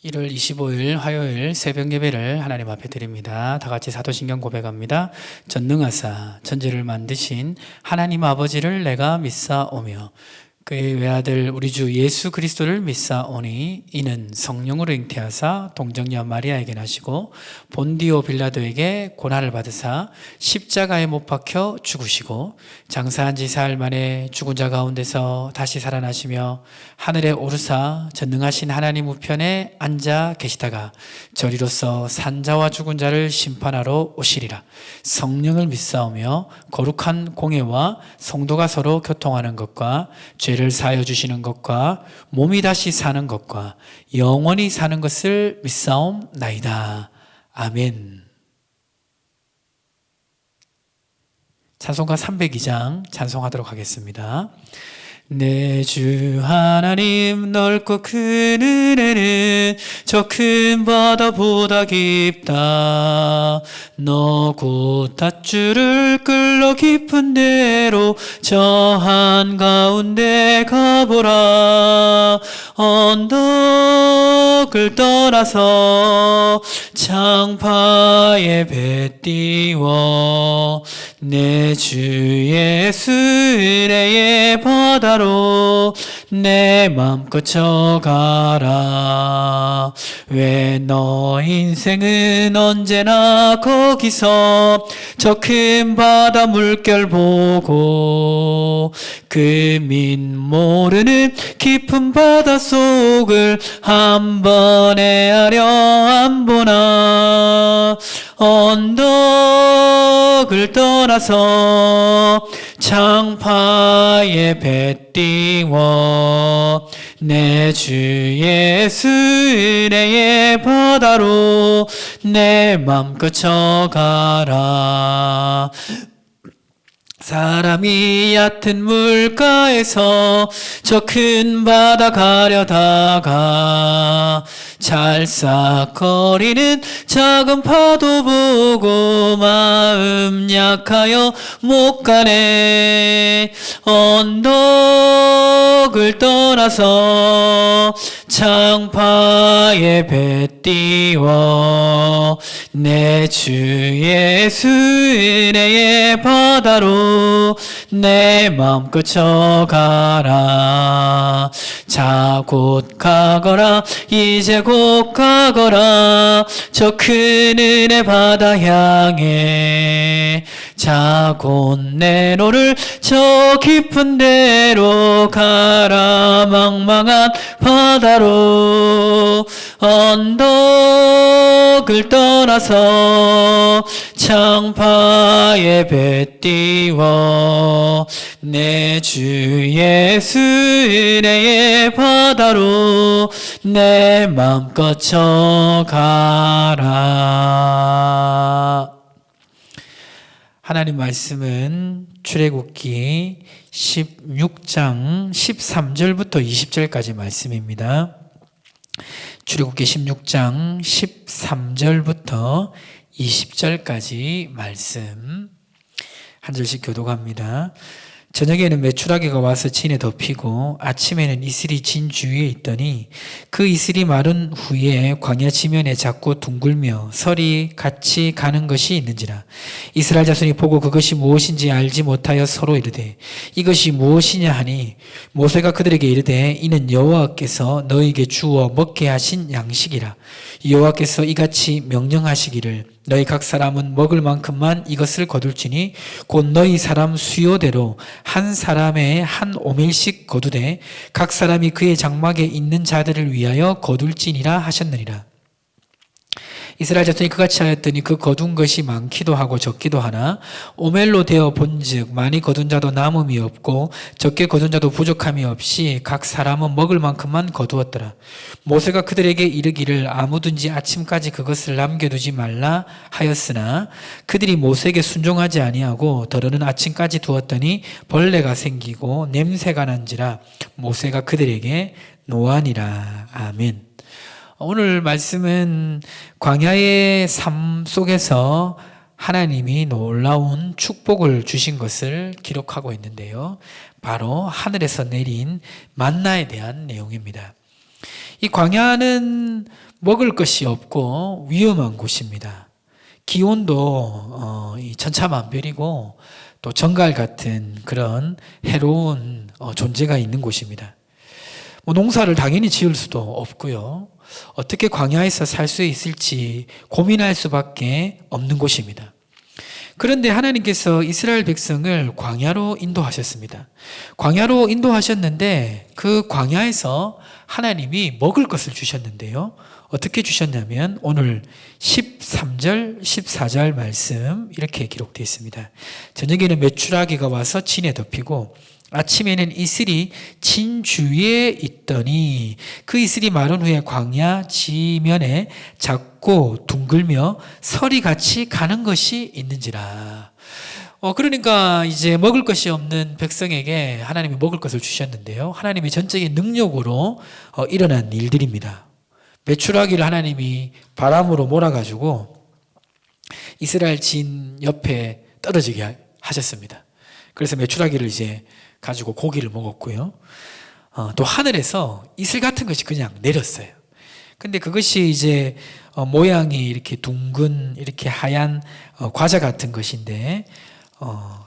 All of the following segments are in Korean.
1월 25일 화요일 새벽 예배를 하나님 앞에 드립니다. 다 같이 사도신경 고백합니다. 전능하사 천지를 만드신 하나님 아버지를 내가 믿사오며 그의 외아들 우리 주 예수 그리스도를 믿사오니 이는 성령으로 잉태하사 동정녀 마리아에게 나시고 본디오 빌라도에게 고난을 받으사 십자가에 못 박혀 죽으시고 장사한 지 사흘 만에 죽은 자 가운데서 다시 살아나시며 하늘에 오르사 전능하신 하나님 우편에 앉아 계시다가 저리로서 산자와 죽은 자를 심판하러 오시리라. 성령을 믿사오며 거룩한 공예와 성도가 서로 교통하는 것과 죄를 사하여 주시는 것과 몸이 다시 사는 것과 영원히 사는 것을 믿사옵나이다. 아멘. 찬송가 302장 찬송하도록 하겠습니다. 내 주 하나님 넓고 큰 은혜는 저 큰 바다보다 깊다. 너 곧 닷줄을 끌러 깊은 데로 저 한가운데 가보라. 언덕을 떠나서 창파에 배 띄워 내 주 예수 은혜의 바다로 내 맘껏 쳐가라. 왜 너 인생은 언제나 거기서 저 큰 바다 물결 보고 그 민 모르는 깊은 바다 속을 한 번에 하려 안 보나. 언덕을 떠나서 창파에 배 띄워 내 주 예수 은혜의 바다로 내 맘껏 쳐가라. 사람이 얕은 물가에서 저 큰 바다 가려다가 찰싹거리는 작은 파도 보고 마음 약하여 못 가네. 언덕을 떠나서 창파에 배 띄워 내 주 예수 은혜의 바다로 내 맘껏 쳐가라. 자 곧 가거라 이제 곧 가거라 저 큰 은혜 바다 향해. 자 곧 내 노를 저 깊은 데로 가라. 망망한 바다로 언덕을 떠나서 창파에 배 띄워 내 주 예수 은혜의 바다로 내 맘껏 쳐가라. 하나님 말씀은 출애굽기 16장 13절부터 20절까지 말씀입니다. 출애굽기 16장 13절부터 20절까지 말씀 한 절씩 교독합니다. 저녁에는 메추라기가 와서 진에 덮이고 아침에는 이슬이 진 주위에 있더니 그 이슬이 마른 후에 광야 지면에 자꾸 둥글며 설이 같이 가는 것이 있는지라. 이스라엘 자손이 보고 그것이 무엇인지 알지 못하여 서로 이르되 이것이 무엇이냐 하니 모세가 그들에게 이르되 이는 여호와께서 너희에게 주어 먹게 하신 양식이라. 여호와께서 이같이 명령하시기를 너희 각 사람은 먹을 만큼만 이것을 거둘지니 곧 너희 사람 수요대로 한 사람의 한 오멜씩 거두되 각 사람이 그의 장막에 있는 자들을 위하여 거둘지니라 하셨느니라. 이스라엘 자손이 그같이 하였더니 그 거둔 것이 많기도 하고 적기도 하나 오멜로 되어 본즉 많이 거둔 자도 남음이 없고 적게 거둔 자도 부족함이 없이 각 사람은 먹을 만큼만 거두었더라. 모세가 그들에게 이르기를 아무든지 아침까지 그것을 남겨두지 말라 하였으나 그들이 모세에게 순종하지 아니하고 더러는 아침까지 두었더니 벌레가 생기고 냄새가 난지라 모세가 그들에게 노하니라. 아멘. 오늘 말씀은 광야의 삶 속에서 하나님이 놀라운 축복을 주신 것을 기록하고 있는데요. 바로 하늘에서 내린 만나에 대한 내용입니다. 이 광야는 먹을 것이 없고 위험한 곳입니다. 기온도 이 천차만별이고 또 정갈 같은 그런 해로운 존재가 있는 곳입니다. 뭐 농사를 당연히 지을 수도 없고요. 어떻게 광야에서 살 수 있을지 고민할 수밖에 없는 곳입니다. 그런데 하나님께서 이스라엘 백성을 광야로 인도하셨습니다. 광야로 인도하셨는데 그 광야에서 하나님이 먹을 것을 주셨는데요. 어떻게 주셨냐면 오늘 13절, 14절 말씀 이렇게 기록되어 있습니다. 저녁에는 메추라기가 와서 진에 덮이고 아침에는 이슬이 진 주위에 있더니 그 이슬이 마른 후에 광야 지면에 작고 둥글며 서리 같이 가는 것이 있는지라. 그러니까 이제 먹을 것이 없는 백성에게 하나님이 먹을 것을 주셨는데요. 하나님의 전적인 능력으로 일어난 일들입니다. 메추라기를 하나님이 바람으로 몰아가지고 이스라엘 진 옆에 떨어지게 하셨습니다. 그래서 메추라기를 이제 가지고 고기를 먹었고요. 또 하늘에서 이슬 같은 것이 그냥 내렸어요. 근데 그것이 이제 모양이 이렇게 둥근 이렇게 하얀 과자 같은 것인데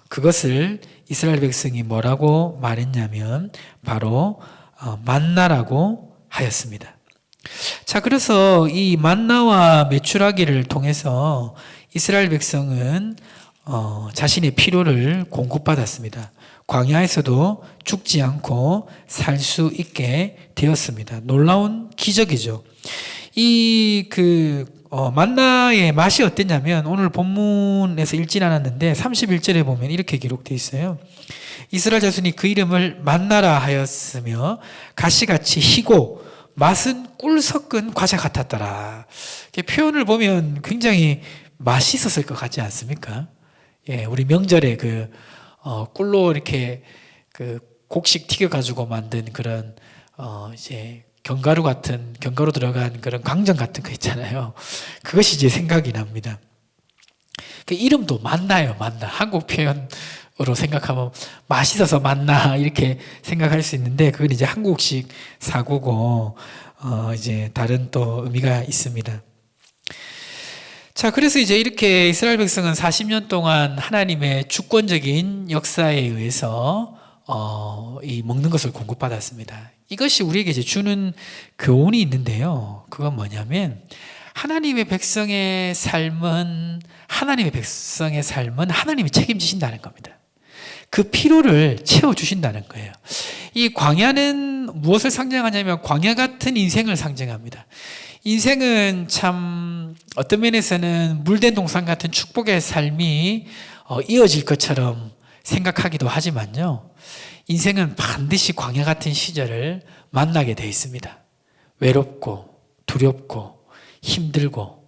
그것을 이스라엘 백성이 뭐라고 말했냐면 바로 만나라고 하였습니다. 자, 그래서 이 만나와 메추라기를 통해서 이스라엘 백성은 자신의 필요를 공급받았습니다. 광야에서도 죽지 않고 살 수 있게 되었습니다. 놀라운 기적이죠. 만나의 맛이 어땠냐면 오늘 본문에서 읽진 않았는데 31절에 보면 이렇게 기록되어 있어요. 이스라엘 자손이 그 이름을 만나라 하였으며 가시같이 희고 맛은 꿀 섞은 과자 같았더라. 표현을 보면 굉장히 맛있었을 것 같지 않습니까? 예, 우리 명절에 꿀로 이렇게 곡식 튀겨가지고 만든 그런 이제 견과류 들어간 그런 강정 같은 거 있잖아요. 그것이 이제 생각이 납니다. 그 이름도 만나요, 만나. 한국 표현으로 생각하면 맛있어서 만나 이렇게 생각할 수 있는데 그건 이제 한국식 사고고 이제 다른 또 의미가 있습니다. 자, 그래서 이제 이렇게 이스라엘 백성은 40년 동안 하나님의 주권적인 역사에 의해서 이 먹는 것을 공급받았습니다. 이것이 우리에게 이제 주는 교훈이 있는데요. 그건 뭐냐면 하나님의 백성의 삶은 하나님이 책임지신다는 겁니다. 그 필요를 채워주신다는 거예요. 이 광야는 무엇을 상징하냐면 광야 같은 인생을 상징합니다. 인생은 참 어떤 면에서는 물된 동산 같은 축복의 삶이 이어질 것처럼 생각하기도 하지만요. 인생은 반드시 광야 같은 시절을 만나게 되어 있습니다. 외롭고 두렵고 힘들고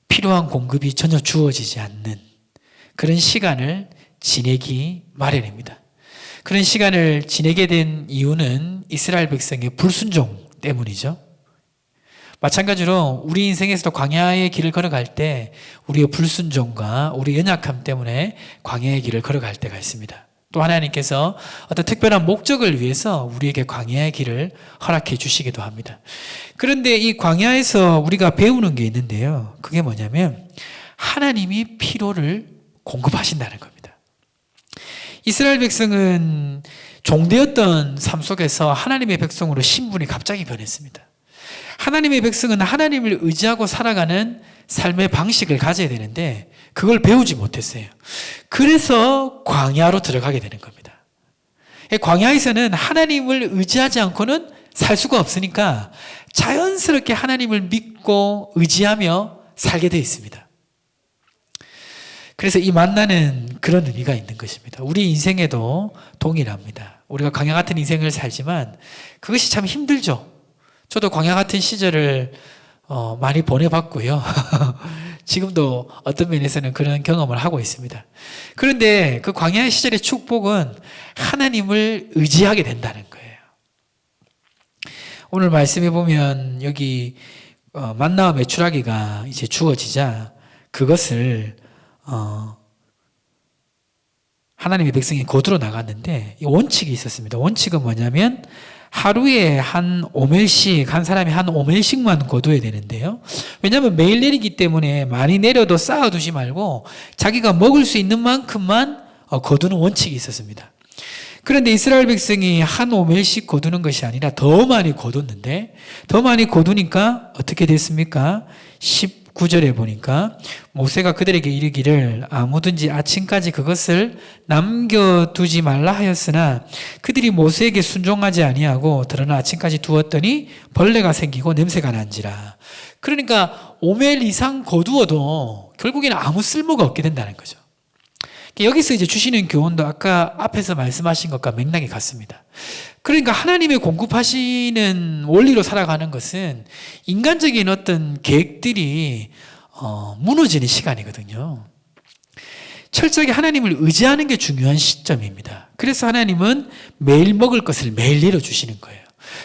필요한 공급이 전혀 주어지지 않는 그런 시간을 지내기 마련입니다. 그런 시간을 지내게 된 이유는 이스라엘 백성의 불순종 때문이죠. 마찬가지로 우리 인생에서도 광야의 길을 걸어갈 때 우리의 불순종과 우리의 연약함 때문에 광야의 길을 걸어갈 때가 있습니다. 또 하나님께서 어떤 특별한 목적을 위해서 우리에게 광야의 길을 허락해 주시기도 합니다. 그런데 이 광야에서 우리가 배우는 게 있는데요. 그게 뭐냐면 하나님이 필요를 공급하신다는 겁니다. 이스라엘 백성은 종되었던 삶 속에서 하나님의 백성으로 신분이 갑자기 변했습니다. 하나님의 백성은 하나님을 의지하고 살아가는 삶의 방식을 가져야 되는데 그걸 배우지 못했어요. 그래서 광야로 들어가게 되는 겁니다. 광야에서는 하나님을 의지하지 않고는 살 수가 없으니까 자연스럽게 하나님을 믿고 의지하며 살게 되어 있습니다. 그래서 이 만나는 그런 의미가 있는 것입니다. 우리 인생에도 동일합니다. 우리가 광야 같은 인생을 살지만 그것이 참 힘들죠. 저도 광야 같은 시절을 많이 보내봤고요. 지금도 어떤 면에서는 그런 경험을 하고 있습니다. 그런데 그 광야의 시절의 축복은 하나님을 의지하게 된다는 거예요. 오늘 말씀해 보면 여기 만나와 메추라기가 이제 주어지자 그것을 하나님의 백성이 거두러 나갔는데 이 원칙이 있었습니다. 원칙은 뭐냐면 하루에 한 5멜씩, 한 사람이 한 5멜씩만 거둬야 되는데요. 왜냐하면 매일 내리기 때문에 많이 내려도 쌓아두지 말고 자기가 먹을 수 있는 만큼만 거두는 원칙이 있었습니다. 그런데 이스라엘 백성이 한 5멜씩 거두는 것이 아니라 더 많이 거뒀는데, 더 많이 거두니까 어떻게 됐습니까? 19절에 보니까 모세가 그들에게 이르기를 아무든지 아침까지 그것을 남겨두지 말라 하였으나 그들이 모세에게 순종하지 아니하고 드러나 아침까지 두었더니 벌레가 생기고 냄새가 난지라. 그러니까 5멜 이상 거두어도 결국에는 아무 쓸모가 없게 된다는 거죠. 여기서 이제 주시는 교훈도 아까 앞에서 말씀하신 것과 맥락이 같습니다. 그러니까 하나님의 공급하시는 원리로 살아가는 것은 인간적인 어떤 계획들이 무너지는 시간이거든요. 철저하게 하나님을 의지하는 게 중요한 시점입니다. 그래서 하나님은 매일 먹을 것을 매일 내려주시는 거예요.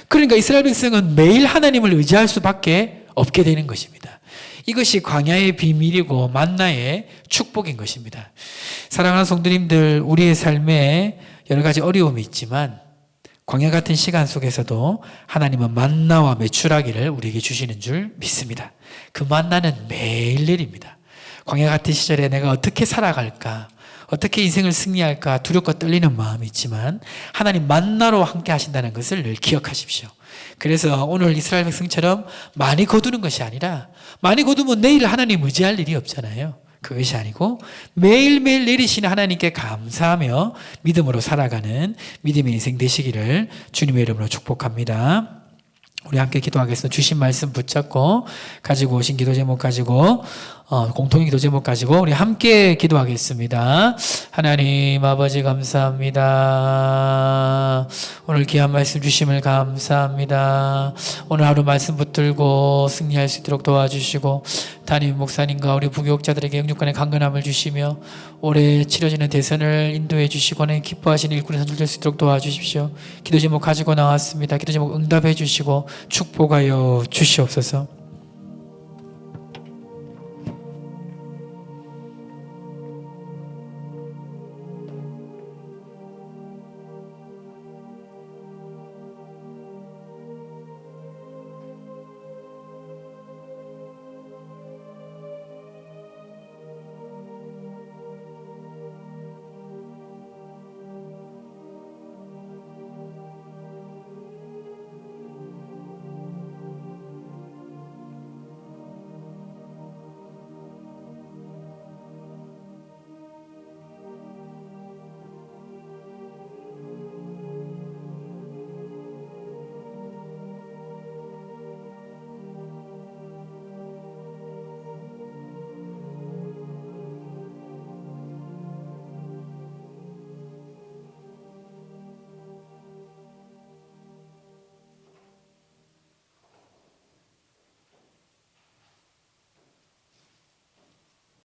그러니까 이스라엘 백성은 매일 하나님을 의지할 수밖에 없게 되는 것입니다. 이것이 광야의 비밀이고 만나의 축복인 것입니다. 사랑하는 성도님들, 우리의 삶에 여러 가지 어려움이 있지만 광야 같은 시간 속에서도 하나님은 만나와 메추라기를 우리에게 주시는 줄 믿습니다. 그 만나는 매일 내립니다. 광야 같은 시절에 내가 어떻게 살아갈까, 어떻게 인생을 승리할까 두렵고 떨리는 마음이 있지만 하나님 만나로 함께 하신다는 것을 늘 기억하십시오. 그래서 오늘 이스라엘 백성처럼 많이 거두는 것이 아니라, 많이 거두면 내일 하나님 의지할 일이 없잖아요. 그것이 아니고 매일매일 내리시는 하나님께 감사하며 믿음으로 살아가는 믿음의 인생 되시기를 주님의 이름으로 축복합니다. 우리 함께 기도하겠습니다. 주신 말씀 붙잡고 가지고 오신 기도 제목 가지고 공통의 기도 제목 가지고 우리 함께 기도하겠습니다. 하나님 아버지 감사합니다. 오늘 귀한 말씀 주심을 감사합니다. 오늘 하루 말씀 붙들고 승리할 수 있도록 도와주시고 담임 목사님과 우리 부교육자들에게 영육간의 강건함을 주시며 올해 치러지는 대선을 인도해 주시고 기뻐하시는 일꾼의 선출 될 수 있도록 도와주십시오. 기도 제목 가지고 나왔습니다. 기도 제목 응답해 주시고 축복하여 주시옵소서.